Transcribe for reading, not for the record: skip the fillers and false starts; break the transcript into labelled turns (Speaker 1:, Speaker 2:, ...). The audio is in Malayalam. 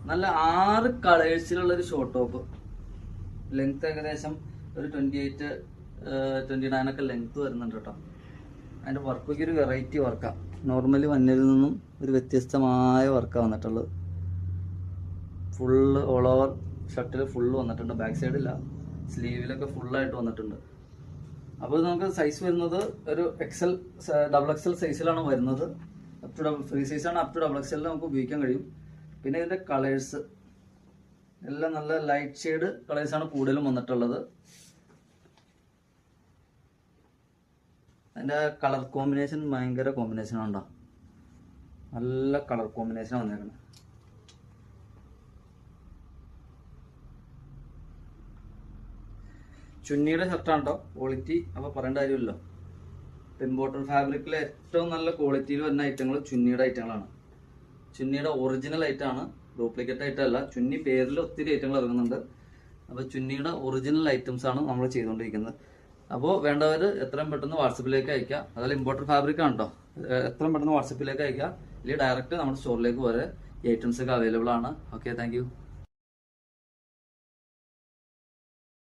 Speaker 1: നല്ല 6 കളേഴ്സിലുള്ള ഒരു ഷോർട്ട് ടോപ്പ്. ലെങ്ത് ഏകദേശം ഒരു 28-29 ഒക്കെ ലെങ്ത് വരുന്നുണ്ട് കേട്ടോ. അതിൻ്റെ വർക്കൊക്കെ ഒരു വെറൈറ്റി വർക്കാണ്. നോർമലി വന്നതിൽ നിന്നും ഒരു വ്യത്യസ്തമായ വർക്കാണ് വന്നിട്ടുള്ളത്. ഫുള്ള് ഓൾ ഓവർ ഷർട്ടിൽ ഫുള്ള് വന്നിട്ടുണ്ട്. ബാക്ക് സൈഡില്ല, സ്ലീവിലൊക്കെ ഫുള്ളായിട്ട് വന്നിട്ടുണ്ട്. അപ്പോൾ നമുക്ക് സൈസ് വരുന്നത് ഒരു ഡബിൾ എക്സൽ സൈസിലാണ് വരുന്നത്. അപ് ടു ഡബിൾ ഫ്രീ സൈസാണ്. അപ് ടു ഡബിൾ എക്സലിൽ നമുക്ക് ഉപയോഗിക്കാൻ കഴിയും. പിന്നെ ഇതിൻ്റെ കളേഴ്സ് എല്ലാം നല്ല ലൈറ്റ് ഷെയ്ഡ് കളേഴ്സാണ് കൂടുതലും വന്നിട്ടുള്ളത്. അതിൻ്റെ കളർ കോമ്പിനേഷൻ ഭയങ്കര കോമ്പിനേഷനാണ് ഉണ്ടോ, നല്ല കളർ കോമ്പിനേഷനാണ് വന്നേക്കുന്നത്. ചുന്നിയുടെ ഷർട്ടാണ് കേട്ടോ, ക്വാളിറ്റി അപ്പോൾ പറയേണ്ട കാര്യമില്ലല്ലോ. ഇമ്പോർട്ടഡ് ഫാബ്രിക്കിൽ ഏറ്റവും നല്ല ക്വാളിറ്റിയിൽ വരുന്ന ഐറ്റങ്ങൾ ചുന്നിയുടെ ഐറ്റങ്ങളാണ്. ചുന്നിയുടെ ഒറിജിനൽ ഐറ്റമാണ്, ഡ്യൂപ്ലിക്കേറ്റ് ഐറ്റമല്ല. ചുന്നി പേരിൽ ഒത്തിരി ഐറ്റങ്ങൾ ഇറങ്ങുന്നുണ്ട്. അപ്പോൾ ചുന്നിയുടെ ഒറിജിനൽ ഐറ്റംസ് ആണ് നമ്മൾ ചെയ്തുകൊണ്ടിരിക്കുന്നത്. അപ്പോൾ വേണ്ടവർ എത്രയും പെട്ടെന്ന് വാട്സപ്പിലേക്ക് അയക്കുക. അതായത് ഇമ്പോർട്ടഡ് ഫാബ്രിക് ആണ് കേട്ടോ. എത്രയും പെട്ടെന്ന് വാട്സപ്പിലേക്ക് അയക്കുക, അല്ലെങ്കിൽ ഡയറക്റ്റ് നമ്മുടെ സ്റ്റോറിലേക്ക് വരെ ഈ ഐറ്റംസ് ഒക്കെ അവൈലബിൾ ആണ്. Okay, thank you.